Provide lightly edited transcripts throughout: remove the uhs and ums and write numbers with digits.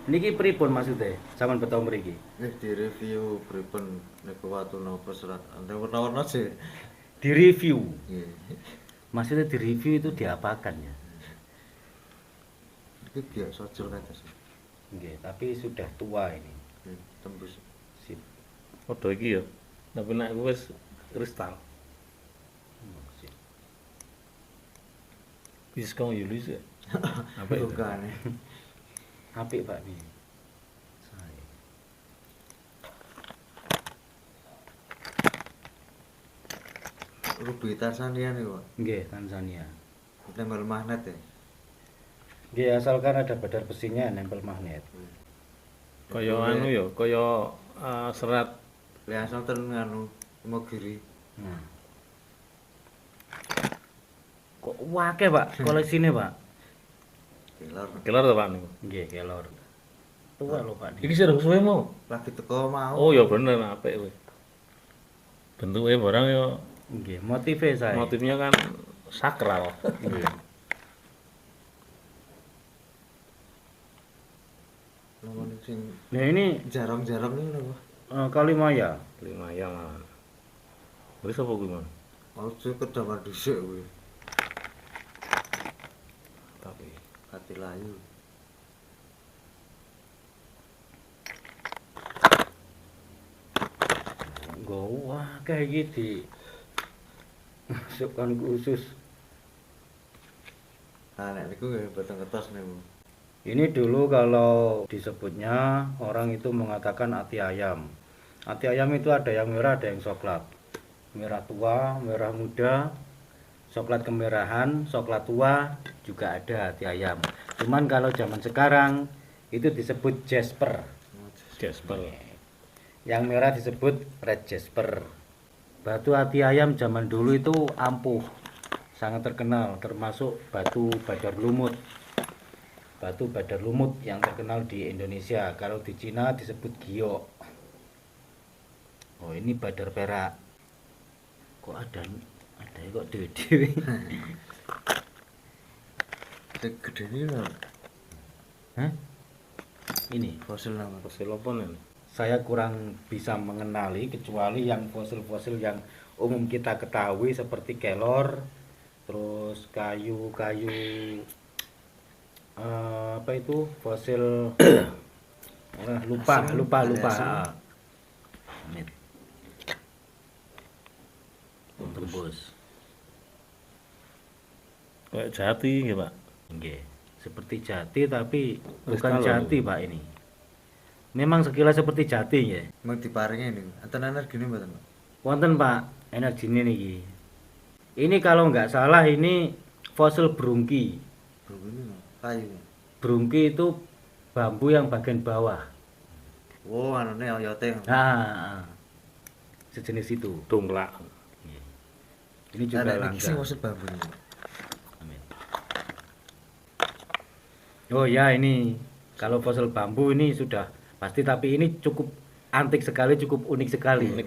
Niki pripun maksudnya? Saman beto mriki. Nih di review pripun niku watu napa serat. Ante warna-warna sih. Di review. Nggih. Maksudnya di review itu diapakan ya? Iki biasa sojol kados. Nggih, tapi sudah tua ini. Tembus. Sip. Padha iki ya. Tapi nek aku wis kristal. Sip. Wis kau Yulis ya. Apa itu? Bukan. Apik Pak Bi. Saya. Ruby Tarsania niku, Pak. Nggih, Tanzania. Tembel magnet ya. Nggih, asalkan ada badar besinya nempel magnet. Kaya anu ya, kaya serat Liasang ten nganu Imogiri. Nah. Kok wake Pak koleksine Pak? Kelar. kelar ta Pak niku. Nggih, kelor. Tua lho Pak. Iki sira suwe mau. Lagi teko mau. Oh ya bener apik kuwi. Bentuke barang ya Nggih, motive saya. motifnya kan sakral. Nggih. Napa ning sing Nah, ini jarang-jarang niku lho, Pak. Kalimaya. Lima ya malah. Wis apa kuwi man? Mau sing kedaman dhisik kuwi. Tapi Hati layu. Wah, kayak gitu. Masukkan khusus. Nah, nek niku nggih boten ngetos niku. Ini dulu kalau disebutnya orang itu mengatakan ati ayam. Ati ayam itu ada yang merah, ada yang coklat. Merah tua, merah muda, coklat kemerahan, coklat tua juga ada ati ayam. Cuman kalau zaman sekarang itu disebut jasper. Jasper. Yang merah disebut red jasper. Batu ati ayam zaman dulu itu ampuh, sangat terkenal, termasuk batu badar lumut. Batu badar lumut yang terkenal di Indonesia. Kalau di Cina disebut giok. Oh, ini badar perak. Kok ada kok dewe-dewe. Sing gede niku lho, Hah? Ini fosil nama. Fosil apa nih? saya kurang bisa mengenali kecuali yang fosil-fosil yang umum kita ketahui seperti kelor, terus kayu-kayu apa itu fosil lupa Asem, lupa ada lupa. asem. Amit. Tembus. Kayak jati nggih, Pak. Nggih, seperti jati tapi bukan Kristal jati, lho. Pak ini. Memang sekilas seperti jati ya. Emang diparingi niku. Enten energine mboten, Pak? Wonten Pak, energine niki. Ini kalau nggak salah ini fosil brungki. Bro ini kayu. Brungki itu bambu yang bagian bawah. Oh, anune oyote. Nah, sejenis itu. Dongklak. Ini juga Nek iki sing langka. fosil bambu niku. Amin. Oh ya, ini kalau fosil bambu ini sudah pasti, tapi ini cukup antik sekali, cukup unik sekali. Unik.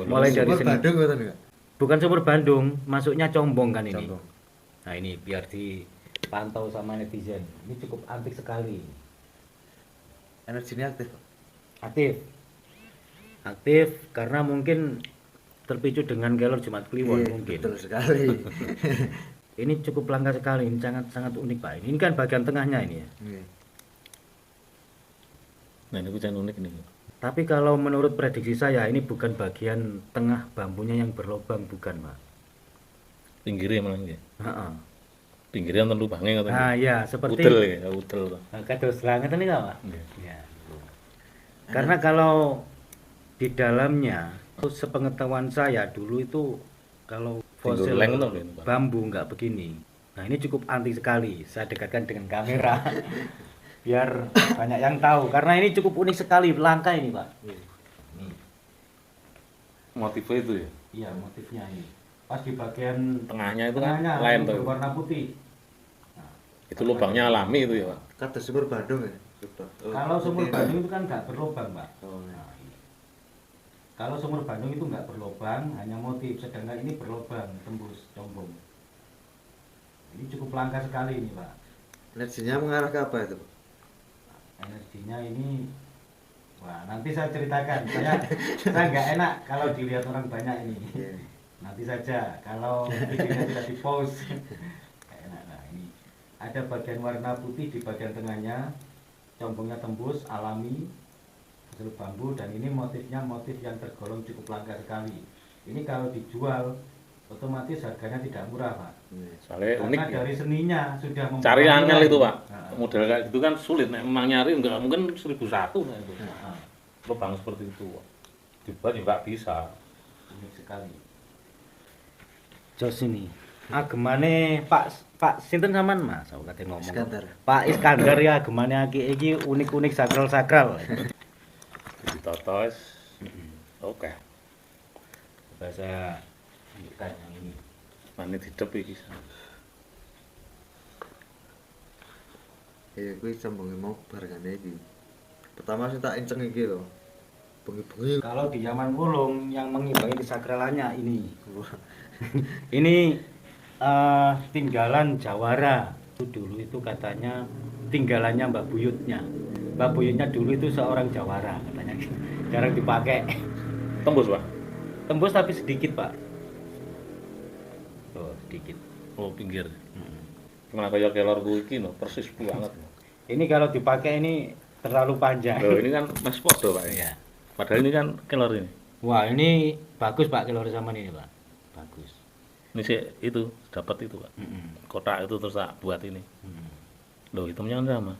Mulai dari Sumur sini. Bandung mboten, Pak? Bukan sumur Bandung, masuknya Combong kan ini. Combong. Nah ini biar dipantau sama netizen. Ini cukup antik sekali. Energinya aktif, Pak. Aktif. Aktif karena mungkin terpicu dengan kelor Jumat Kliwon Iya, mungkin. betul sekali. Ini cukup langka sekali, ini sangat unik Pak. Ini kan bagian tengahnya ini ya. Nggih. Nah, ini jan unik nih. Tapi kalau menurut prediksi saya ini bukan bagian tengah bambunya yang berlobang, bukan Pak. Pinggirnya malah nggih. Heeh. Pinggirnya enten lubange ngoten. Nah ya seperti Udel ya, udel to. kados langet ini nggak Pak? Nggih. Ya. Karena kalau di dalamnya, sepengetahuan saya dulu itu kalau fosil leng toh, Pak? bambu nggak begini. Nah ini cukup antik sekali. Saya dekatkan dengan kamera biar banyak yang tahu. Karena ini cukup unik sekali, langka ini Pak. Nih, Motifnya itu ya. iya motifnya ini. Pas di bagian Tengahnya itu kan tengahnya lain yang tuh. berwarna putih. Itu lubangnya alami itu ya, Pak. Kata sumur Bandung ya. Kalau sumur Bandung itu kan nggak berlubang Pak. Oh, iya. Nah, ini. Kalau sumur Bandung itu nggak berlubang, hanya motif. Sedangkan ini berlubang, tembus, combong. Ini cukup langka sekali ini Pak. Energinya mengarah ke apa itu, Pak? Energinya ini, wah nanti saya ceritakan. Saya nggak enak kalau dilihat orang banyak ini. Iya. Nanti saja kalau videonya tidak di post. Nggak enak. Nah ini ada bagian warna putih di bagian tengahnya, combongnya tembus, alami, hasil bambu, dan ini motifnya motif yang tergolong cukup langka sekali. Ini kalau dijual otomatis harganya tidak murah, Pak. Iya. Soalnya unik Karena ya. dari seninya sudah membuat Cari angel nilai. itu Pak. Nah, Model kayak gitu kan sulit. Nek memang nyari nggak mungkin 1001 nah itu. nah, Lubang seperti itu. Pak. Dibuat juga bisa. unik sekali. Jos ini. Agemane Pak sinten sampean Mas? Aku kate ngomong. Iskandar. Pak Iskandar ya agemane iki unik-unik sakral-sakral. Ditotos. Oke. Coba saya tunjukkan yang ini. Mane didep iki. Iya, kuwi sambunge mau barengane iki. Pertama sih tak enceng iki lho. Bengi-bengi. Kalau di zaman Wulung yang mengimbangi kesakralannya ini. Ini tinggalan Jawara. Dulu itu katanya tinggalannya Mbak Buyutnya. Mbak Buyutnya dulu itu seorang Jawara katanya. Jarang dipakai. Tembus Pak. Tembus tapi sedikit, Pak. Oh, sedikit. Oh pinggir. Gimana kayak kelorku iki no, persis banget. Ini kalau dipakai ini terlalu panjang. Loh, ini kan mas podo Pak. Iya. Padahal ini kan kelor ini. Wah, ini bagus Pak kelor zaman ini, Pak. Bagus. Ini sih itu dapat itu Pak. Kotak itu terus tak buat ini. Loh, hitamnya kan sama.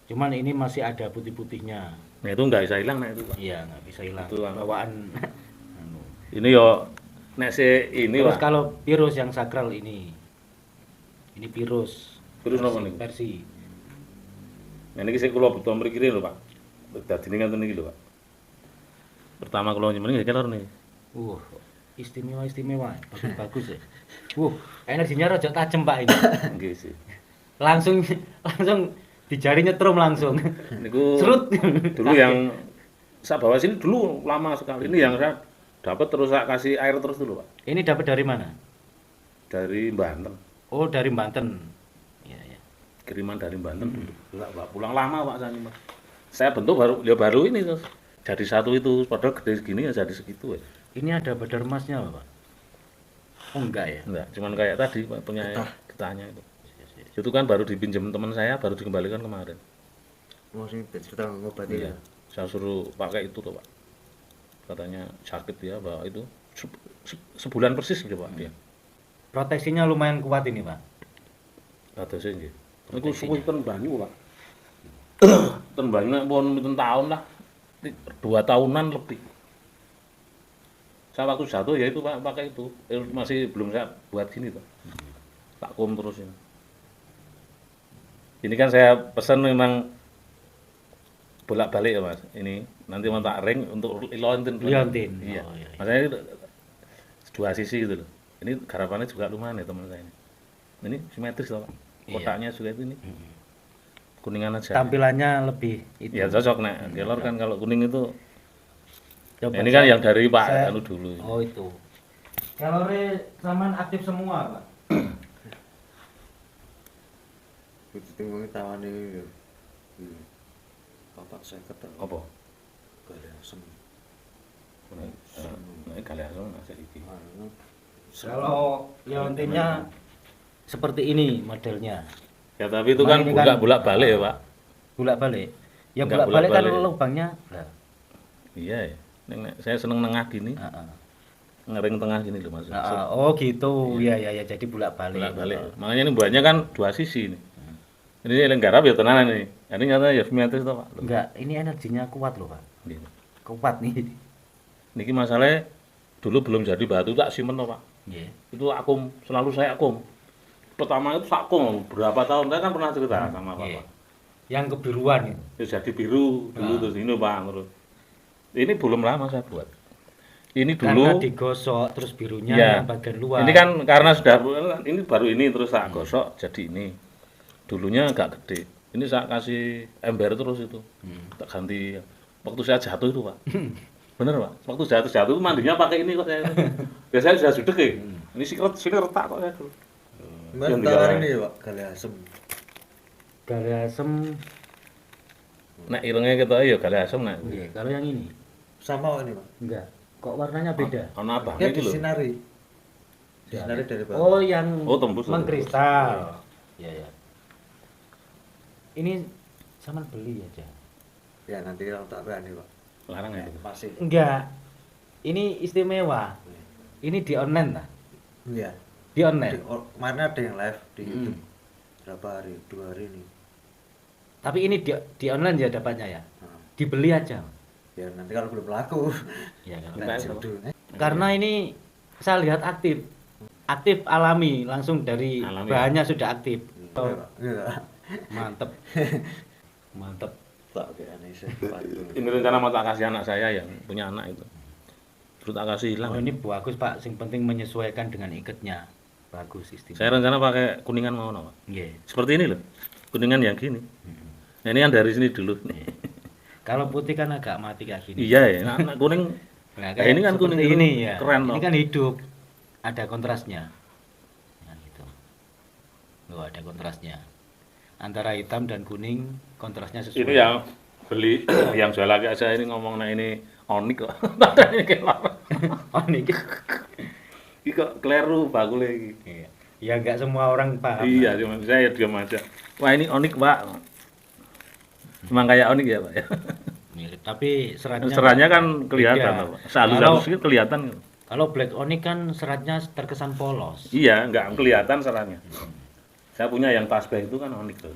Cuman ini masih ada putih-putihnya. Nah itu nggak bisa hilang nah itu Pak. Iya, nggak bisa hilang. Itu, Pak. Bawaan. Anu. Ini yo nek se ini Terus Pak. kalau virus yang sakral ini virus. Virus apa niku? Versi. Nah ini sih kula butuh mriki lho Pak. Dadine ngoten iki lho Pak. Pertama kula nyemeni nggih kelor nih. Istimewa. Bagus ya. Energinya rada tajem Pak ini. Nggih sih. Langsung di jari nyetrum langsung. Niku Serut. dulu yang saya bawa sini dulu lama sekali. Ini yang saya dapat terus saya kasih air terus dulu Pak. Ini dapat dari mana? Dari Banten. Oh, dari Banten. Iya, ya. Kiriman dari Banten dulu. Enggak Pak, pulang lama Pak saya Pak. Saya bentuk baru ini terus. Jadi satu itu padahal gede segini ya jadi segitu ya. Ini ada badar emasnya Pak? Oh enggak ya? Enggak, cuman kayak tadi Pak punya getahnya itu. Itu kan baru dipinjam teman saya, baru dikembalikan kemarin. Mau sing cerita ngobati Iya. ya. Saya suruh pakai itu tuh Pak. Katanya sakit ya Pak itu sebulan persis gitu Pak dia. Proteksinya lumayan kuat ini Pak. Ada sih nggih. Niku suwi ten banyu Pak. Ten banyu nek pun pinten tahun lah. 2 tahunan lebih. Saya waktu jatuh ya itu Pak pakai itu. Masih belum saya buat gini tuh. Tak kum terus ini. Ini kan saya pesan memang bolak-balik ya Mas. Ini nanti mau tak ring untuk liontin. Liontin. Iya. Oh, iya. Makanya itu 2 sisi gitu loh. Ini garapannya juga lumayan ya teman saya ini. Ini simetris loh Pak. Kotaknya juga itu ini. Kuningan aja. Tampilannya lebih itu. Ya cocok nek. Kelor kan kalau kuning itu. Coba Ini kan saya- yang dari Pak saya- anu dulu. Oh itu. Kalori saman aktif semua Pak. Kudu timbunge tawane iki lho. Iya. 450 ta. Apa? Gale asem. Nek kalian masih iki. Anu. Kalau liontinnya seperti ini modelnya. Ya tapi itu Nah, kan ini kan- bolak-balik ya Pak. Bolak-balik. Ya Enggak bolak-balik kan bolak-balik. lubangnya. Nah, Iya ya. Nek saya seneng nengah gini, heeh. ngering tengah gini loh Mas. Nah, oh gitu. Iya ya jadi bolak-balik. Bolak-balik. Makanya ini buahnya kan 2 sisi ini. Ini yang garap ya tenanan ini. Ini nyata ya simetris toh Pak. Enggak, ini energinya kuat loh Pak. Nggih. Kuat nih. Niki masalahnya dulu belum jadi batu tak simpen toh Pak. Iya. Itu akum, selalu saya akum. Pertama itu sakum berapa tahun saya kan pernah cerita sama Iya. Bapak. Yang kebiruan itu. Ya jadi biru dulu Nah. terus ini Pak terus. Ini belum lama saya buat. Ini Karena dulu digosok terus birunya Iya. yang bagian luar. ini kan karena sudah ini baru ini terus saya gosok jadi ini. Dulunya agak gede. Ini saya kasih ember terus itu. Tak ganti waktu saya jatuh itu, Pak. Bener, Pak. Waktu jatuh mandinya pakai ini kok saya. Biasanya sudah sudek ya. Ini sini retak kok saya dulu. Mas Yang tawarin digawe. iki Pak, gale asem. Gale asem Nek irenge ketok ya gale asem nek. Nggih, kalau yang ini Sama ini, Pak. enggak. Kok warnanya beda? Ana abang Ya iki lho. disinari. Disinari dari bawah. Oh, yang Oh, tembus. mengkristal. Iya, ya. Ini sama beli aja. Ya nanti kalau tak berani, Pak. Larang ya. Masih. Enggak. Ini istimewa. Ini di online lah. Iya. Di online. Kemarin ada yang live di Hmm. YouTube. Berapa hari? 2 hari ini. Tapi ini di online ya dapatnya ya. Nah, Dibeli aja. ya nanti kalau belum laku. Ya kan. Enggak, Lanjut dulu. Karena ini saya lihat aktif. Aktif alami langsung dari Alami, bahannya sudah aktif. Iya, Pak. Iya. Mantep. Mantep. Tak kayak aneh sih. Ini rencana mau tak kasih anak saya yang punya anak itu. Terus tak kasih hilang. Oh, ini bagus Pak, sing penting menyesuaikan dengan iketnya. Bagus istimewa. Saya rencana pakai kuningan mau Pak. Nggih. Seperti ini loh. Kuningan yang gini. Nah, ini yang dari sini dulu. Kalau putih kan agak mati kayak gini. Iya ya, nah, kuning. Nah, Nah, ini kan seperti kuning ini ya. keren Ini loh. kan hidup. Ada kontrasnya. Nah, gitu. Loh, ada kontrasnya. Antara hitam dan kuning kontrasnya sesuai. Ini yang beli yang jual lagi saya ini ngomong nah ini onik kok. Padahal ini kelor. Oh, ini. Ini kok kleru bakule iki. Iya. Ya enggak semua orang paham. Iya, cuma saya diam aja. Wah, ini onik, Pak. Memang kayak onik ya, Pak ya. Mirip, tapi seratnya Seratnya kan kelihatan, beda. Pak. Sehalus-halus itu kelihatan. Kalau black onyx kan seratnya terkesan polos. Iya, enggak kelihatan seratnya. Saya punya yang tasbih itu kan onik tuh.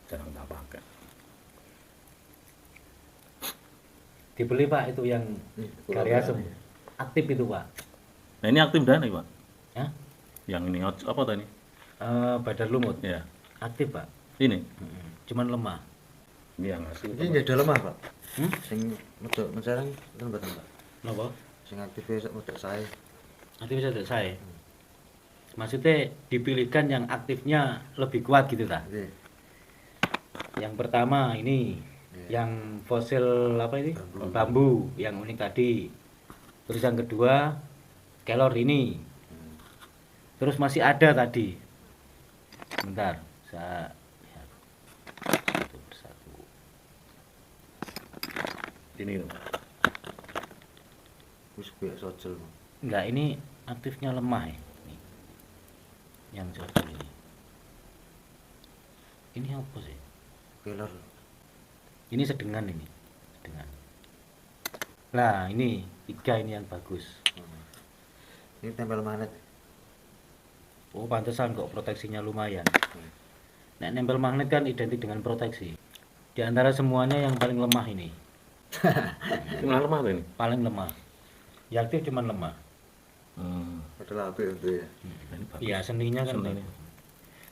Jarang tak pakai. Dibeli Pak itu yang karya aktif itu Pak. Nah, ini aktif dan nih, Pak. Ya? Yang ini apa tadi? Badar lumut. Ya. Aktif Pak. Ini. Cuman lemah. Ini yang asli. Ini nggak ada lemah, Pak. Hmm? Sing medok mencarang itu mboten, Pak. Napa? Sing aktif wis medok saya. Aktif bisa tidak saya. Maksudnya dipilihkan yang aktifnya lebih kuat gitu ta. Nggih. Yang pertama ini yang fosil apa ini? Bambu yang unik tadi. Terus yang kedua kelor ini. Terus masih ada tadi. Bentar, saya lihat. Satu persatu. Ini loh. Wis kayak sojel. Pak. Enggak, ini aktifnya lemah ya. Nih. Yang satu ini. Ini apa sih? Kelar. Ini sedengan ini. Sedengan. Nah, ini 3 ini yang bagus. Ini tempel magnet. Oh, pantesan kok proteksinya lumayan. Nek nempel magnet kan identik dengan proteksi. Di antara semuanya yang paling lemah ini. Ini malah lemah tuh ini. Paling lemah. Yang aktif cuman lemah. Padahal apik itu ya. Ini bagus. Iya, seninya kan. Seni ini.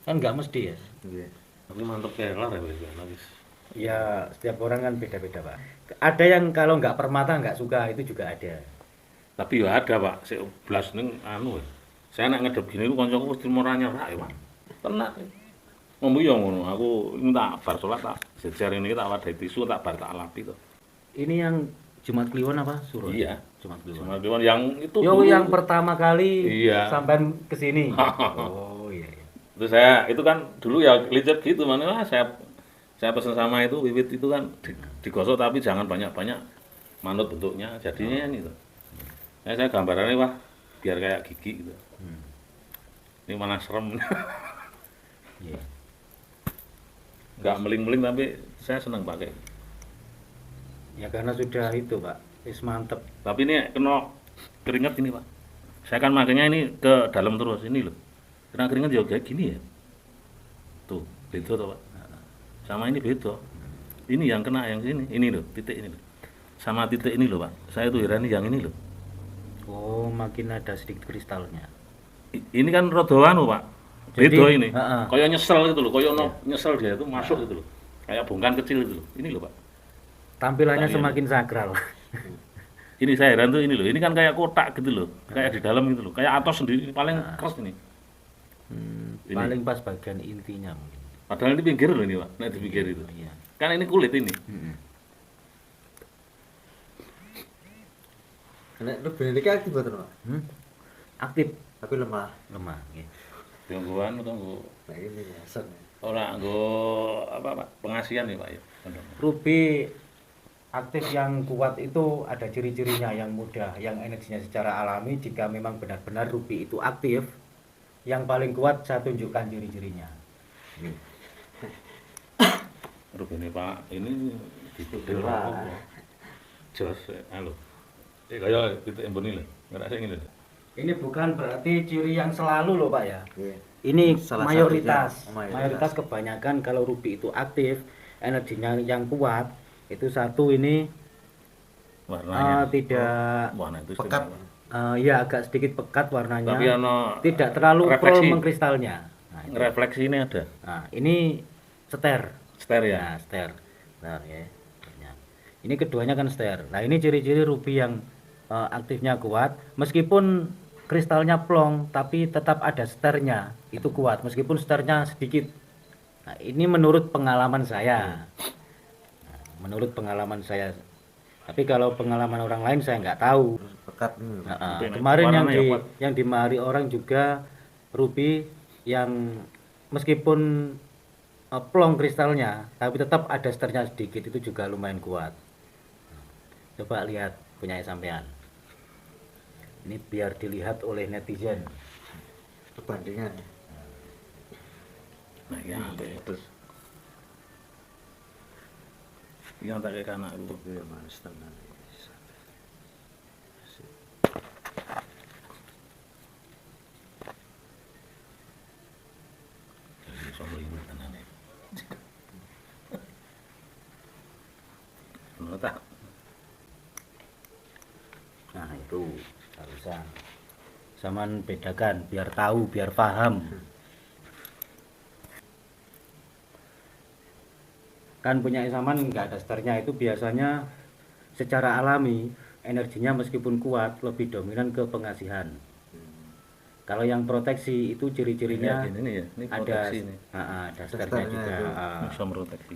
Kan nggak mesti ya. Nggih. Tapi mantap kelar ya, Mas. Ya, setiap orang kan beda-beda, Pak. Ada yang kalau nggak permata nggak suka, itu juga ada. Tapi ya ada, Pak. Sik blas ning anu. Saya nak ngedep gini ku kancaku mesti moranya rak ya, Pak. Tenan. Ngomong yo ngono, aku ini tak bar salat tak jejer ini tak wadai tisu tak bar tak lapi to. Ini yang Jumat Kliwon apa? Suruh. Iya. Jumat Kliwon. Sama Dewan yang itu Yo, dulu. yang pertama kali Iya. sampai ke sini. Oh, iya, iya. Terus saya itu kan dulu ya licet gitu mana saya pesan sama itu wiwit itu kan digosok tapi jangan banyak-banyak manut bentuknya jadinya ini tuh. Saya gambarannya wah biar kayak gigi gitu. Ini mana serem. Iya. Nggak meling-meling tapi saya senang pakai. Ya karena sudah itu, Pak. Wis mantep. Tapi ini kena keringat ini Pak. Saya kan makanya ini ke dalam terus ini loh. Kena keringat ya kayak gini ya. Tuh, beda tuh Pak. Sama ini beda. Ini yang kena yang sini, ini loh, titik ini loh. Sama titik ini loh Pak. Saya tuh heran yang ini loh. Oh, makin ada sedikit kristalnya. Ini kan rada anu Pak. Jadi, Beda ini. heeh. Kayak nyesel gitu loh, kayak nyesel dia itu masuk gitu loh. Kayak bongkan kecil gitu loh. Ini loh Pak. Tampilannya Iya. semakin sakral. Ini saya heran tuh ini loh. Ini kan kayak kotak gitu loh. Kayak di dalam gitu loh. Kayak atos sendiri paling keras ini. Ini. Paling pas bagian intinya mungkin. Padahal ini pinggir loh ini Pak. Nah di pinggir itu. Iya. Kan ini kulit ini. Nek lu bener iki aktif mboten, Pak? Aktif Tapi lemah. lemah nggih. Tungguan tunggu. Nah ini biasa nih. ora nggo apa Pak? Pengasihan ya Pak ya. Ruby aktif yang kuat itu ada ciri-cirinya yang mudah, yang energinya secara alami. Jika memang benar-benar ruby itu aktif, yang paling kuat saya tunjukkan ciri-cirinya. Rupane Pak ini ditutur Wah. apa? Jos halo. Kaya titik emboni lho. Ngerasa ngene lho. Ini bukan berarti ciri yang selalu loh Pak ya. Iya. Ini Salah mayoritas. satunya. Mayoritas. Mayoritas kebanyakan kalau ruby itu aktif, energinya yang kuat, itu satu ini Warnanya tidak warna itu Pekat. istimewa. ya agak sedikit pekat warnanya. Tapi ono Tidak terlalu refleksi. pro mengkristalnya. Nah, itu. refleksi ini ada. Nah, ini ster. Ster ya. Nah, ster. Nah, ya. Sternya. Ini keduanya kan ster. Nah, ini ciri-ciri ruby yang aktifnya kuat, meskipun kristalnya plong, tapi tetap ada sternya, itu kuat, meskipun sternya sedikit. Nah, ini menurut pengalaman saya. Nah, menurut pengalaman saya. Tapi kalau pengalaman orang lain saya nggak tahu. Pekat. Nah, Tapi kemarin yang warnanya kuat. yang dimari orang juga ruby yang meskipun plong kristalnya, tapi tetap ada sternya sedikit, itu juga lumayan kuat. Coba lihat punya sampean. Ini biar dilihat oleh netizen. Perbandingan. Nah, ya terus. Yang tak kayak anak itu. Iya, Mas, tenan. Sombong ini tenan ya. Menurut tak? Nah, itu harusan. Saman bedakan biar tahu, biar paham. Kan punya Saman nggak ada sternya, itu biasanya secara alami energinya meskipun kuat lebih dominan ke pengasihan. Kalau yang proteksi itu ciri-cirinya Ini nih ya, ini ada proteksi nih. ada sternya Sternya juga. itu. Bisa proteksi.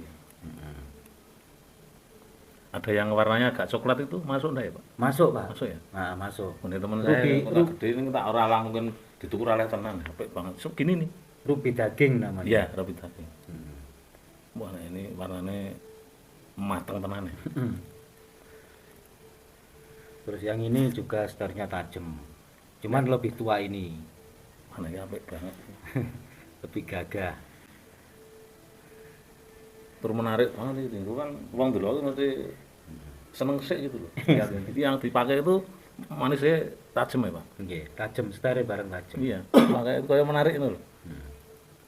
Ada yang warnanya agak coklat itu masuk enggak ya Pak? Masuk Pak. Masuk ya? Nah, masuk. Ini teman Ruby- saya kota ru- gede ini tak ora langsung ditukur oleh tenan, apik banget. So gini nih. Ruby daging namanya. Iya, rapi daging. Wah, nah ini warnanya matang tenan ya. Terus yang ini juga sternya tajam. Cuman lebih tua ini, Mana ya apik banget. lebih gagah. Terus menarik banget itu. Kan uang dulu itu mesti seneng sih gitu loh. Lihat, jadi yang dipakai itu manisnya tajam ya Pak. Nggih, tajam sternya bareng tajam. Iya, makanya itu kayak menarik itu loh.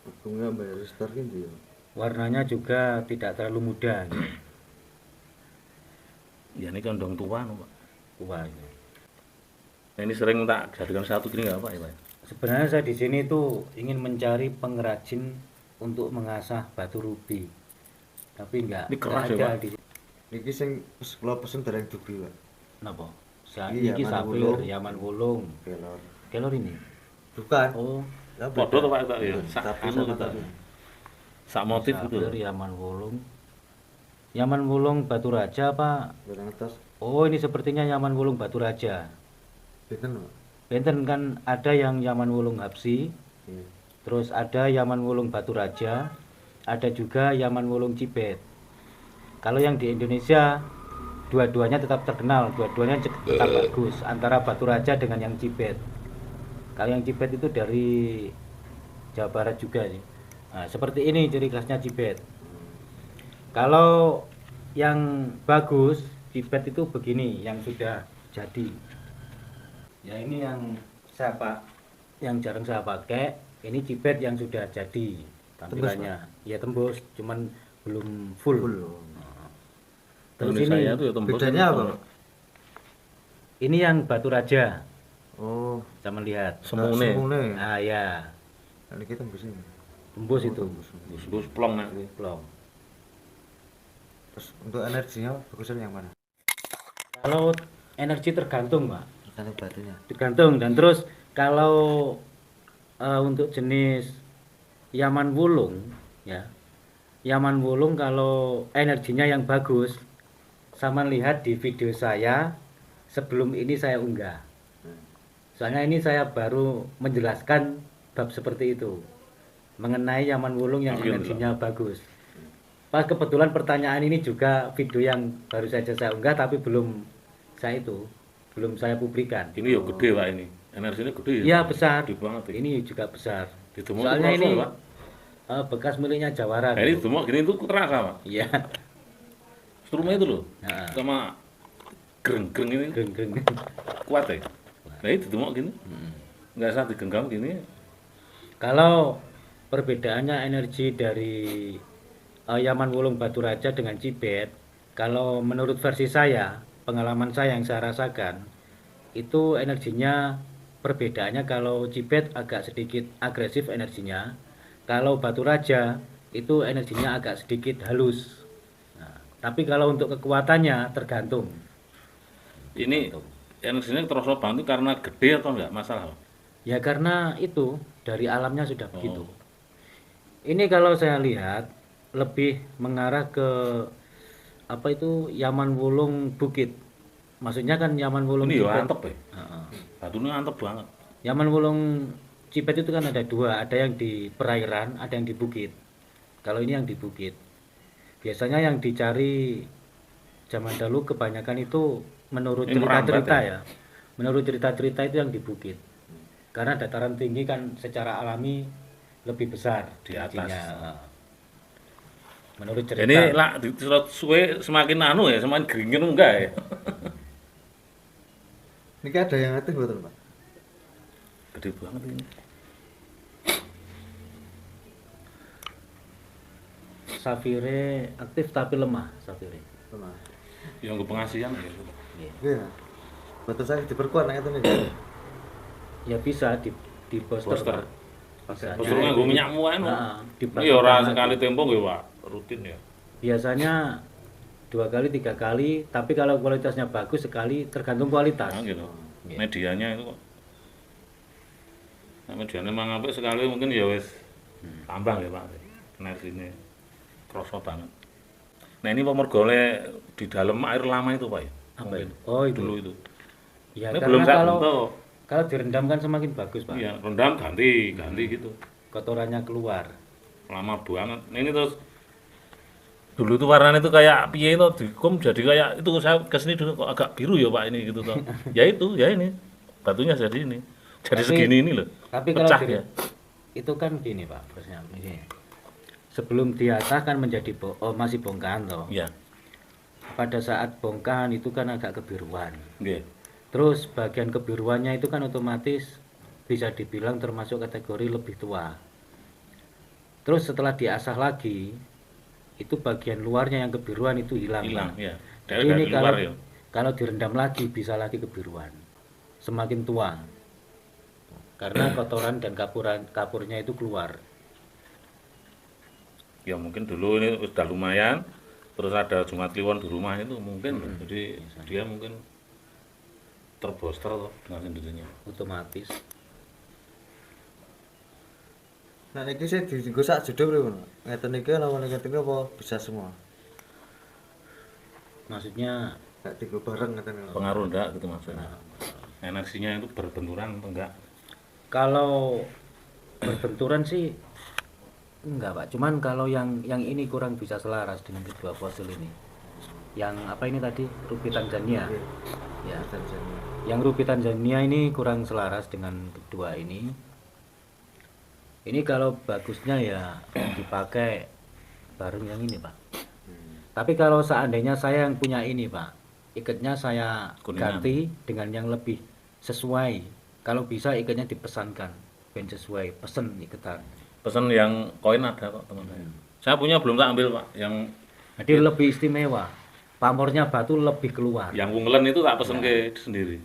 Hubungnya Mbak Ristar gitu ya. Warnanya juga tidak terlalu muda. Ya ini kan dong tua no, Pak. Tua ini. Nah, ini sering tak jadikan satu gini nggak Pak ya Pak? Sebenarnya saya di sini tuh ingin mencari pengrajin untuk mengasah batu rubi. Tapi enggak Ini keras ya, ada Pak? di Niki sing kula pesen dereng dubi, Pak. napa? Iya, Iki Yaman Safir, Wulung. Yaman Wulung. Kelor. Kelor ini. Bukan. Oh, Lah, Podo beda. tuh Pak ya? Iya, Sak tapi anu sama kita. tapi. Sak motif gitu. Safir, Yaman Wulung. Yaman Wulung Batu Raja Pak. Barang atas Oh, ini sepertinya Yaman Wulung Batu Raja. beten, Pak. Benten kan ada yang Yaman Wulung Habsi, Iya. terus ada Yaman Wulung Batu Raja, ada juga Yaman Wulung Cibet. Kalau yang di Indonesia dua-duanya tetap terkenal, dua-duanya tetap bagus antara Batu Raja dengan yang Cibet. Kalau yang Cibet itu dari Jawa Barat juga sih. Nah, seperti ini ciri khasnya Cibet. Kalau yang bagus Cibet itu begini, yang sudah jadi. Ya ini yang yang jarang saya pakai. Ini Cibet yang sudah jadi tampilannya. Ya tembus, cuman belum full. Belum. Terus Ini ini saya tuh ya tembus. Bedanya apa, Pak? ini yang Batu Raja. Oh, Sama lihat. Semune. semune. Ah ya, Ini kita tembus ini. tembus itu. Gus plong nek kuwi. Belum. Terus untuk energinya bagusan yang mana? Kalau energi tergantung, Pak. Tergantung batunya. Tergantung, dan terus kalau untuk jenis Yaman Wulung ya. Yaman Wulung kalau energinya yang bagus, sama lihat di video saya sebelum ini saya unggah. Soalnya ini saya baru menjelaskan bab seperti itu. mengenai Yaman Wulung yang Mungkin energinya bagus. Pas kebetulan pertanyaan ini juga video yang baru saja saya unggah tapi belum saya publikan. Ini ya gede Pak ini. Energinya gede ya. Iya besar. Gede banget ya. Ini juga besar. Ditemuk Soalnya terasa, ini Pak. bekas miliknya Jawara. Nah, ini dulu. demok gini itu terasa Pak. Iya. Strumnya itu loh. Nah, Sama gereng-gereng ini geng-geng. kuat ya. Nah ini demok gini. Nggak saat digenggam gini. Kalau perbedaannya energi dari Yaman Wulung Baturaja dengan Cibet, kalau menurut versi saya, pengalaman saya yang saya rasakan, itu energinya perbedaannya kalau Cibet agak sedikit agresif energinya, kalau Baturaja itu energinya agak sedikit halus. Nah, tapi kalau untuk kekuatannya tergantung. Ini energinya terasa banget karena gede atau enggak masalah Pak? Ya karena itu dari alamnya sudah Oh. begitu. Ini kalau saya lihat lebih mengarah ke apa itu Yaman Wulung Bukit. Maksudnya kan Yaman Wulung Ini ya Cibet. antep ya. Heeh. Batunya antep banget. Yaman Wulung Cibet itu kan ada dua, ada yang di perairan, ada yang di bukit. Kalau ini yang di bukit. Biasanya yang dicari zaman dahulu kebanyakan itu menurut Ini cerita-cerita merambat ya. Menurut cerita-cerita itu yang di bukit. Karena dataran tinggi kan secara alami lebih besar Di atas. energinya. Menurut cerita. Ini lah di suwe semakin anu ya, semakin geringin enggak ya? Ini kayak ada yang aktif betul Pak. Gede banget ini. Safire aktif tapi lemah Safire. Teman. Yang ke pengasihan ya. Iya. Betul saya diperkuat nek itu nih. Ya bisa di booster. Booster. Pak. Bisa. Terus nganggo minyak muan. Nah, Ini ya ora dibagi sekali lagi. tempo nggih, Pak. Rutin ya. Biasanya 2 kali 3 kali, tapi kalau kualitasnya bagus sekali tergantung kualitas. Nah, gitu. Iya. Medianya itu kok. Nah, medianya mang apik sekali mungkin ya wis tambah ya, Pak. Energinya kerasa banget. Nah, ini pemergole di dalam air lama itu, Pak ya. Apa Mungkin. itu? Oh itu. Dulu itu. Ya Ini karena belum saya kalau bentuk. kalau direndam kan semakin bagus Pak. Iya, rendam ganti gitu. Kotorannya keluar. Lama banget. Nah, ini terus dulu tuh warnanya itu kayak piye itu dikum jadi kayak itu saya kesini dulu kok agak biru ya Pak ini gitu toh. Ya itu, ya ini. Batunya jadi ini. Jadi Tapi- segini ini loh. Tapi kalau Pecah ya. itu kan gini Pak, bosnya ini. Sebelum diasah kan menjadi masih bongkahan toh. Iya. Pada saat bongkahan itu kan agak kebiruan. Nggih. Terus bagian kebiruannya itu kan otomatis bisa dibilang termasuk kategori lebih tua. Terus setelah diasah lagi, itu bagian luarnya yang kebiruan itu hilang. Hilang Pak. ya. Jadi Dari ini luar kalau ya. kalau direndam lagi bisa lagi kebiruan. Semakin tua. Karena kotoran dan kapurnya itu keluar. Ya mungkin dulu ini sudah lumayan. Terus ada Jumat Kliwon di rumah itu mungkin loh. Jadi dia mungkin terbooster loh dengan sendirinya. Otomatis. Nah niki saya dienggo sak judul lho. Ngeten niki lawan ngeten niki apa bisa semua? Maksudnya Nek dienggo bareng ngeten lho. Pengaruh enggak gitu maksudnya. Energinya itu berbenturan apa enggak? kalau berbenturan sih enggak Pak. Cuman kalau yang ini kurang bisa selaras dengan kedua fosil ini. Yang apa ini tadi? Ruby Tanzania. Ya. Yang Ruby Tanzania ini kurang selaras dengan kedua ini. Ini kalau bagusnya ya dipakai bareng yang ini Pak. Tapi kalau seandainya saya yang punya ini Pak, ikatnya saya Kuningan. ganti dengan yang lebih sesuai. Kalau bisa ikatnya dipesankan, ben sesuai, pesen ikatan. Pesen yang koin ada kok teman saya. Saya punya belum tak ambil Pak. Yang Jadi lebih istimewa. Pamornya batu lebih keluar. unglen itu tak pesen ke sendiri.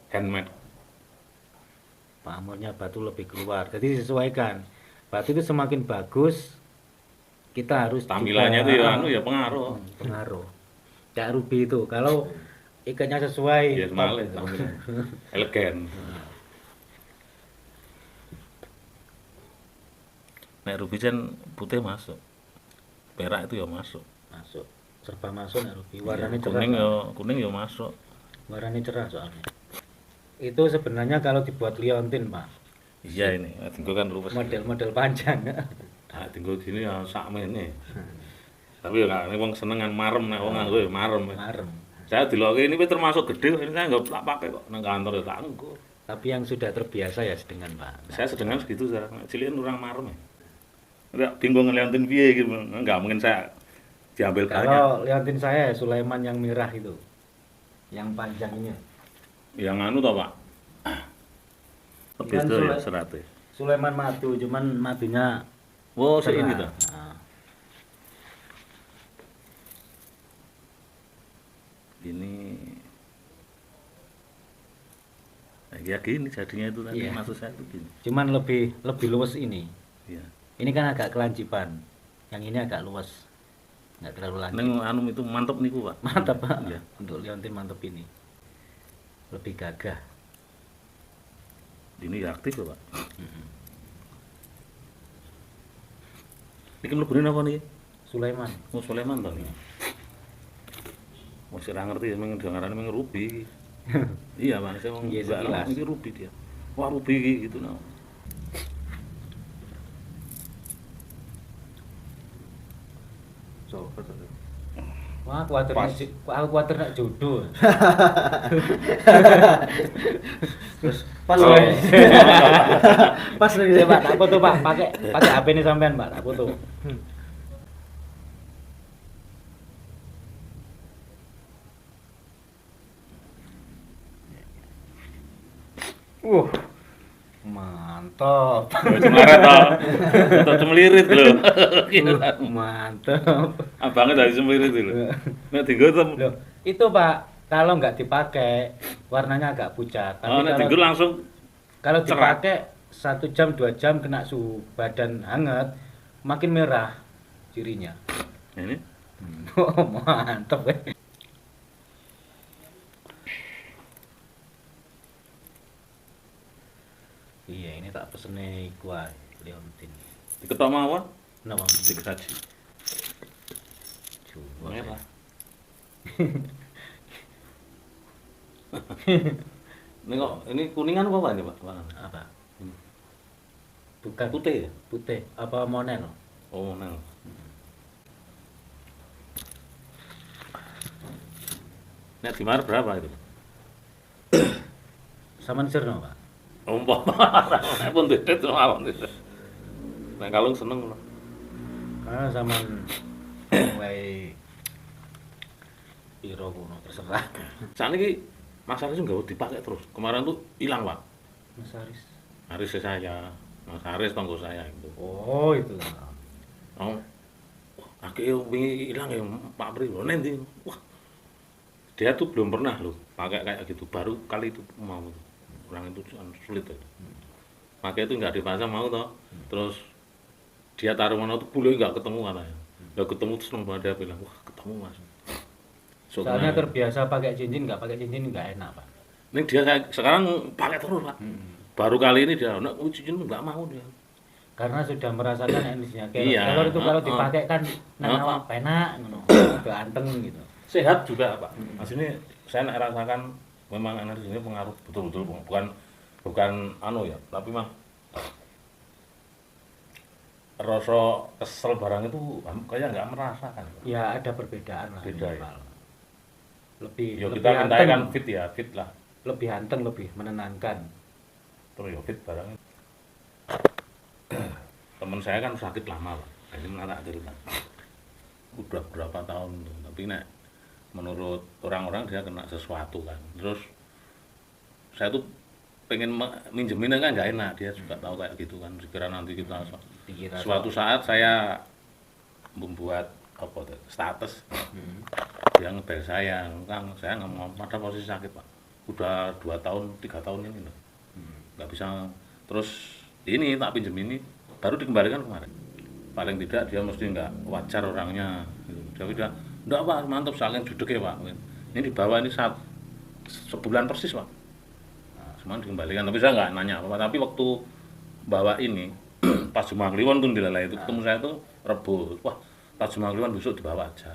Handmade. Pamornya batu lebih keluar. Jadi disesuaikan. Batu itu semakin bagus, kita harus Tampilannya juga- itu ya anu ya pengaruh. pengaruh. Kayak ruby itu, kalau ikatnya sesuai, Ya top. semale. Elegan. Nek ruby kan putih masuk. Perak itu ya masuk. Masuk, serba masuk nek ruby. Warnanya Ya, cerah. kuning ya masuk. Warnanya cerah soalnya. Itu sebenarnya kalau dibuat liontin Pak, Iya ini, tinggal kan luwes. Model-model panjang. Nah, tinggal gini ya sakmene. Tapi ya kan wong senengan marem nek wong nganggo ya marem. Marem. Saya diloke ini termasuk gede, ini saya nggak tak pakai kok nang kantor ya tak nggo. Tapi yang sudah terbiasa ya sedengan, Pak. Saya sedengan segitu sekarang. Cilian orang marem ya. Enggak bingung ngeliatin piye gitu. Enggak mungkin saya diambil banyak. Kalau liatin saya Sulaiman yang merah itu. Yang panjang ini. Yang anu toh, Pak. Lebih Kan itu ya Sule- seratnya. Sulaiman madu, cuman madunya Oh, saya ini cerah. toh. Nah, Ini ya gini jadinya itu tadi Iya. maksud saya itu gini. cuman lebih luas ini. Iya. Ini kan agak kelancipan. Yang ini agak luas. Nggak terlalu lancip. Neng anu itu mantep niku, Pak. Mantap, Pak. Iya. Untuk liontin mantap ini. Lebih gagah. Ini ya aktif ya, Pak. Ini mlebu apa nih? Sulaiman. Oh, Sulaiman toh nih. Masih ora ngerti meng dengarane meng ruby. Iya, Pak. Saya mau Iya, nggak sekilas. tahu, ini ruby dia. Wah, ruby gitu nah. Coba tuh. Wah, aku khawatir nak jodoh. Pas Oh. lagi. Pas lagi saya, Pak, tak foto, Pak. Pakai HP ini sampean, Pak, tak foto. Mantap. Cemaret toh. Atau cemelirit lho. Gila. Mantap. Abangnya dari cemelirit lho. Nek tinggal tuh. Loh, itu Pak, kalau nggak dipakai warnanya agak pucat. Oh, nek tinggal langsung kalau cerah. dipakai 1 jam 2 jam kena suhu badan hangat, makin merah cirinya. ini. Oh, mantap. Iya, ini tak pesene iku ae, liontin. Diketok mawon, Napa? dikesaji. Coba. Merah. Ini kok ini kuningan apa ini, Pak? Apa? Hmm. Bukan Putih ya? putih, apa monel? Oh, nang. Nek dimar berapa itu? Saman sirno, Pak. Umpama nek pun dedet mawon itu. Nek kalung seneng lho. Karena saman wae piro kuno terserah. Sakniki Mas Aris nggak dipakai terus. Kemarin tuh hilang, Pak. Mas Aris. Aris saya, Mas Aris tonggo saya itu. Oh, itu. Oh, akhirnya wingi hilang ya Pak Pri, loh nanti. Wah, dia tuh belum pernah loh pakai kayak gitu. Baru kali itu mau. Orang itu sulit itu. Makanya itu nggak dipasang mau toh. Terus dia taruh mana tuh bulu nggak ketemu katanya. Udah ketemu terus seneng banget dia bilang, wah ketemu Mas. So, Soalnya kemarin- terbiasa pakai cincin, nggak pakai cincin nggak enak, Pak. Ini dia sekarang pakai terus Pak. Baru kali ini dia, nak cincin nggak mau dia. Karena sudah merasakan energinya. Iya. Kalau itu kalau Heeh. dipakai kan nang Heeh. awak penak ngono. Udah anteng gitu. Sehat juga Pak. Mas ini saya nak rasakan memang energinya pengaruh betul-betul bukan anu ya, tapi mah rasa kesel barang itu kayak nggak merasakan. Ya ada perbedaan lah. Beda ya. minimal. Lebih Ya lebih kita minta kan anteng, fit ya, fit lah. lebih anteng, lebih menenangkan. Terus ya fit barangnya. Temen saya kan sakit lama Pak. Ini menarik cerita. Udah berapa tahun tuh, tapi nek menurut orang-orang dia kena sesuatu kan. Terus saya tuh pengen minjemin kan nggak enak, dia juga tahu kayak gitu kan. Sekira nanti kita Dikira suatu saat saya membuat apa tuh, status dia ngebel saya, Kang, saya nggak mau pada posisi sakit Pak. Udah 2 tahun, 3 tahun ini loh. Nggak bisa. Terus ini tak pinjem ini baru dikembalikan kemarin. Paling tidak dia mesti nggak wajar orangnya. Gitu. Dia bilang, enggak Pak, mantap saking judek ya Pak. Ini dibawa ini sebulan persis Pak. Cuman dikembalikan, tapi saya nggak nanya apa, tapi waktu bawa ini pas Jumat Kliwon tuh dilalai itu ketemu saya tuh Rebo. Wah, pas Jumat Kliwon besok dibawa aja.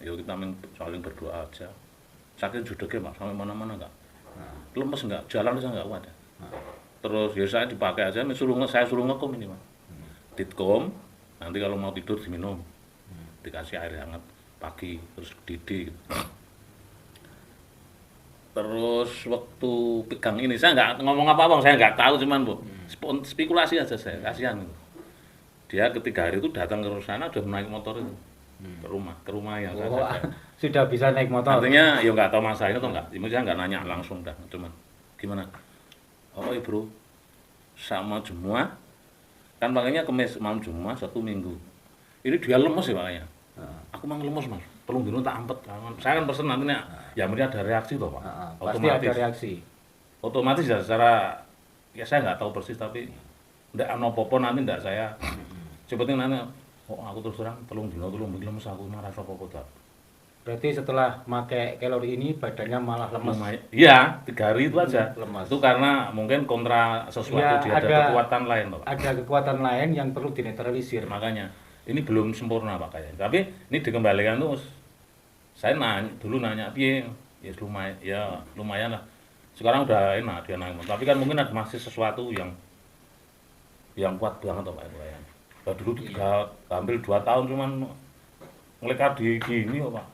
Yuk kita saling berdoa aja. Sakit judeknya Pak, sampai mana-mana enggak. Lemes enggak, jalan saya enggak kuat ya. terus ya saya dipakai aja, saya suruh ngekum ini Mas. Ditkom, nanti kalau mau tidur diminum, dikasih air hangat pagi, terus didih gitu. Terus waktu pegang ini, saya nggak ngomong apa-apa, saya nggak tahu, cuman Bu, spekulasi aja saya, kasihan gitu. Dia ketiga hari itu datang ke sana udah naik motor itu ke rumah yang saya jaga. Sudah bisa naik motor. Artinya ya nggak tahu masalah ini atau enggak, saya nggak nanya langsung dah, cuman gimana? Oh ya bro, sama Jumat kan makanya kemis malam Jumat 1 minggu. Ini dia lemes ya makanya. Aku mang lemes Mas, tolong dulu tak ampet. Saya kan pesen nantinya, ya mesti ada reaksi toh Pak. Pasti ada reaksi. Otomatis ya secara ya saya nggak tahu persis tapi ndak ana apa-apa nanti ndak saya. Seperti nanti, oh aku terus terang tolong dino lemes aku marah apa-apa. Berarti setelah pakai kalori ini badannya malah lemes. Iya, 3 hari itu aja. Lemas. Itu karena mungkin kontra sesuatu Ya, dia ada kekuatan lain Pak. Ada kekuatan lain yang perlu dinetralisir. Makanya ini belum sempurna Pak kayaknya. Tapi ini dikembalikan tuh saya nanya piye ya lumayan lah. Sekarang udah enak dia naik. Tapi kan mungkin ada masih sesuatu yang kuat banget Pak itu kayaknya. Nah, dulu hampir 2 tahun cuman ngelekat di gini kok Pak.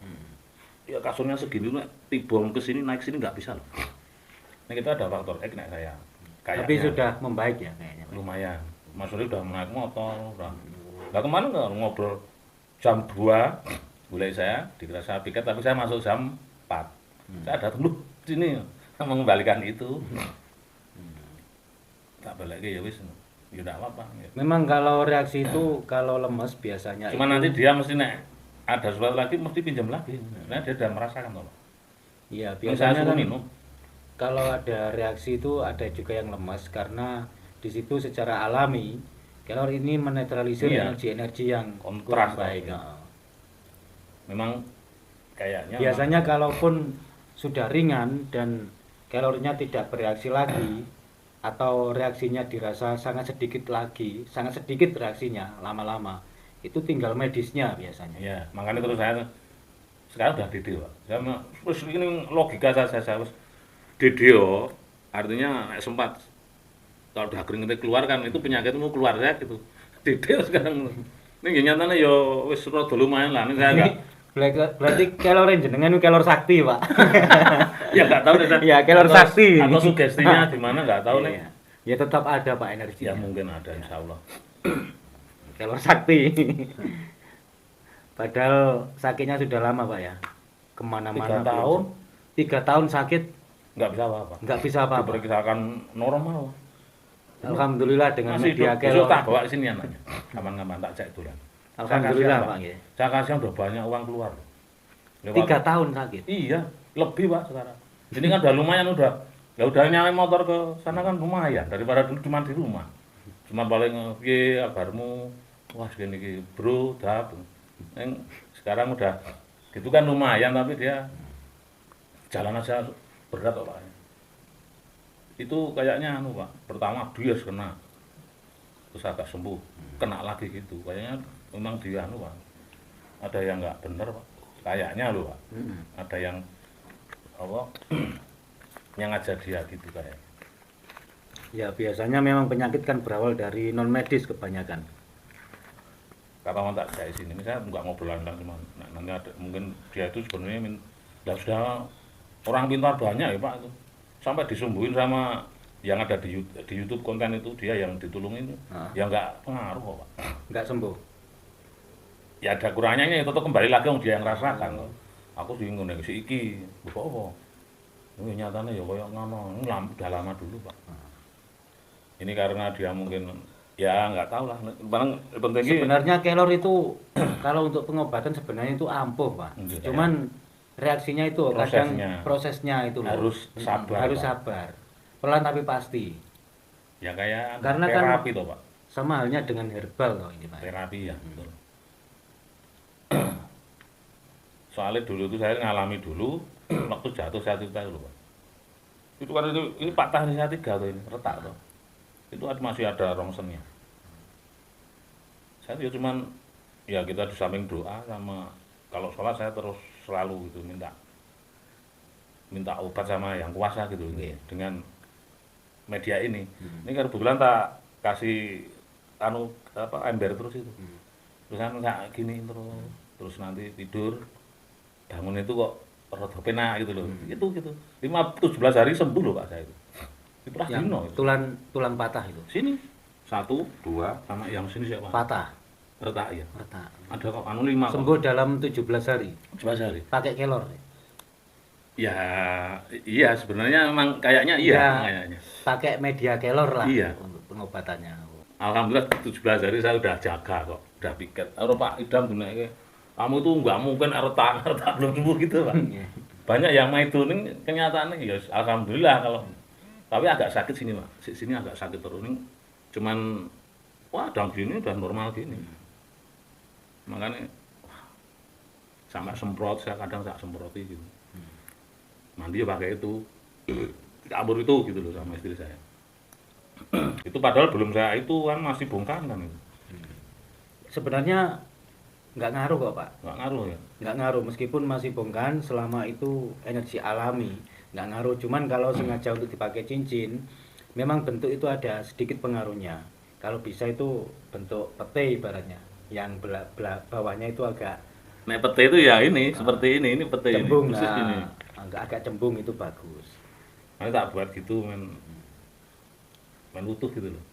Ya kasurnya segini tibom ke sini naik sini nggak bisa loh. Ini kita ada faktor X naik saya. Kayaknya Tapi sudah membaik ya kayaknya. lumayan. Mas Suri udah naik motor, udah. Nah kemana nggak ngobrol jam 2 mulai saya dikira saya piket tapi saya masuk jam 4. Saya datang loh sini mengembalikan itu. Tak balik ya wis. Ya enggak apa-apa. Memang kalau reaksi itu kalau lemes biasanya Cuma itu, nanti dia mesti ada sesuatu lagi mesti pinjam lagi. Nah, dia udah merasakan toh. iya Saya biasanya suruh kan minum. kalau ada reaksi itu ada juga yang lemas karena di situ secara alami kalori ini menetralisir Iya. energi-energi yang Kontras kurang baik. toh. Memang kayaknya Biasanya kalaupun sudah ringan dan kalorinya tidak bereaksi lagi atau reaksinya dirasa sangat sedikit reaksinya lama-lama itu tinggal medisnya biasanya. ya, makanya terus saya sekarang udah dede Pak. Terus ini logika saya harus dede yo. Artinya nek sempat kalau udah keringetnya keluar kan itu penyakitmu keluar ya gitu. Dede sekarang. Ini nyatanya yo wis rada lumayan lah. Ini saya enggak Berarti kalori jenengan itu kalori sakti, Pak. ya enggak tahu deh. Ya, kalori sakti. Atau sugestinya gimana enggak tahu nih. Iya. Ya tetap ada Pak energi. Ya mungkin ada insyaallah. Kalori sakti. Padahal sakitnya sudah lama Pak ya. Kemana-mana 3 tahun 3 tahun sakit enggak bisa apa-apa. nggak bisa apa-apa. Diperkirakan normal. Alhamdulillah dengan Masih media besok tak kalori. bawa sini anaknya. Kapan-kapan tak cek dulu. Alhamdulillah Saya Pak kasihan, ya. Saya kasihan udah banyak uang keluar. 3 tahun sakit. Iya, lebih Pak sekarang. Ini kan udah lumayan udah. Ya udah nyalain motor ke sana kan lumayan daripada dulu cuma di rumah. Cuma paling piye kabarmu? Wah, segini iki, Bro, dap. Sekarang udah gitu kan lumayan tapi dia jalan aja berat kok Pak. Itu kayaknya Pak. Pertama dia kena. Terus agak sembuh, kena lagi gitu. Kayaknya memang dia Pak. Ada yang nggak bener Pak. Kayaknya loh Pak. Ada yang apa? yang ngajak dia gitu kayak. Ya biasanya memang penyakit kan berawal dari non medis kebanyakan. Kata tak saya sini, misalnya nggak ngobrol tentang cuma nanti ada, mungkin dia itu sebenarnya sudah orang pintar banyak ya Pak itu. Sampai disumbuhin sama yang ada di YouTube konten itu dia yang ditulungin ya nggak pengaruh kok Pak. Nggak sembuh. Ya ada kurangnya ya tetap kembali lagi dia yang rasakan kok. Aku bingung nih si iki, apa? Ini nyatanya ya kayak ngono, ini udah lama dulu Pak. Ini karena dia mungkin ya nggak tahu lah. Penting Sebenarnya kalori itu kalau untuk pengobatan sebenarnya itu ampuh Pak. Iya. Cuman reaksinya itu kadang prosesnya itu loh. harus sabar. Harus Pak. sabar. Pelan tapi pasti. Ya kayak Karena terapi kan toh Pak. sama halnya dengan herbal loh ini Pak. Terapi ya, betul. Soalnya dulu itu saya ngalami dulu waktu jatuh saya cerita dulu Pak. Itu kan ini patah di tiga tuh ini, retak tuh. Itu masih ada rongsennya. Saya ya cuman ya kita di samping doa sama kalau sholat saya terus selalu gitu minta obat sama yang kuasa gitu dengan media ini. Ini kan kebetulan tak kasih ember terus itu. Terus kan nggak gini terus nanti tidur bangun itu kok rada penak gitu loh. Itu gitu. 17 hari sembuh loh Pak saya itu. Itu pernah Yang dino itu. tulang patah itu. Sini 1, 2 sama yang sini siapa? Patah. Retak ya. Patah. Ada kok 5 kok. Sembuh dalam 17 hari. 17 hari. Pakai kelor. Ya, iya sebenarnya memang kayaknya iya Ya, kayaknya. pakai media kelor lah Iya. untuk pengobatannya. Alhamdulillah 17 hari saya udah jaga kok, udah piket. Kalau Pak Idam dunia kamu tuh nggak mungkin retak belum sembuh gitu Pak. Banyak yang main tuning kenyataannya ya alhamdulillah kalau tapi agak sakit sini Pak. Sini agak sakit terus ini cuman wah dalam gini udah normal gini. Makanya wah, sampai semprot saya kadang tak semproti gitu. Mandi ya pakai itu campur itu gitu loh sama istri saya. Itu padahal belum saya itu kan masih bongkahan kan itu. Sebenarnya nggak ngaruh kok Pak. Nggak ngaruh ya. Nggak ngaruh meskipun masih bongkahan selama itu energi alami. Nggak ngaruh. Cuman kalau sengaja untuk dipakai cincin, memang bentuk itu ada sedikit pengaruhnya. Kalau bisa itu bentuk pete ibaratnya. Yang bawahnya itu agak Nek pete itu ya ini seperti ini pete cembung. ini, khusus ini. Agak cembung itu bagus. Nanti tak buat gitu main utuh gitu loh.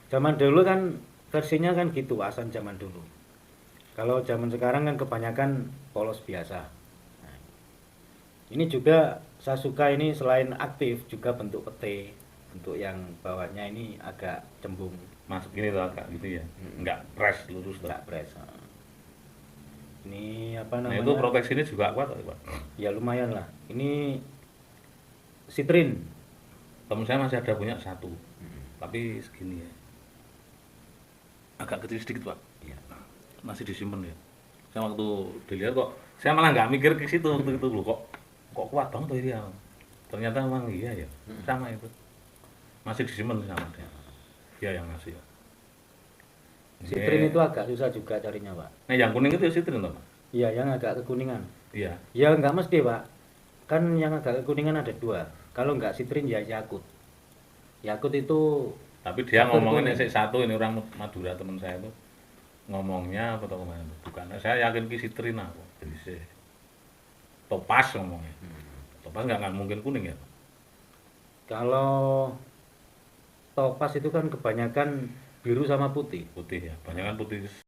Zaman dulu kan versinya kan gitu, asan zaman dulu. Kalau zaman sekarang kan kebanyakan polos biasa. Nah, ini juga saya suka ini selain aktif juga bentuk pete, bentuk yang bawahnya ini agak cembung, Masuk gini tuh agak gitu ya. Enggak press lurus tuh. enggak press. Ini apa Nah namanya? itu proteksi ini juga kuat Pak. Ya lumayan lah. Ini sitrin. Temen saya masih ada punya 1. Tapi segini ya. Agak kecil sedikit Pak. Ya. Masih disimpan ya. Saya waktu dilihat kok saya malah nggak mikir ke situ waktu itu loh kok kuat banget tuh dia. Ternyata memang iya ya. Sama itu. Masih disimpan sama dia. Dia yang ngasih ya. Sitrin itu agak susah juga carinya, Pak. Nah yang kuning itu ya sitrin toh Pak? Iya, yang agak kekuningan. Iya. Ya nggak mesti, Pak. Kan yang agak kekuningan ada 2. Kalau nggak sitrin ya Yakut. Yakut itu Tapi dia Satu ngomongin kuning. sik satu ini orang Madura teman saya itu ngomongnya apa tau kemana bukan saya yakin ki sitrin aku jadi sih topas ngomongnya topas nggak mungkin kuning ya kalau topas itu kan kebanyakan biru sama putih. putih ya banyak kan putih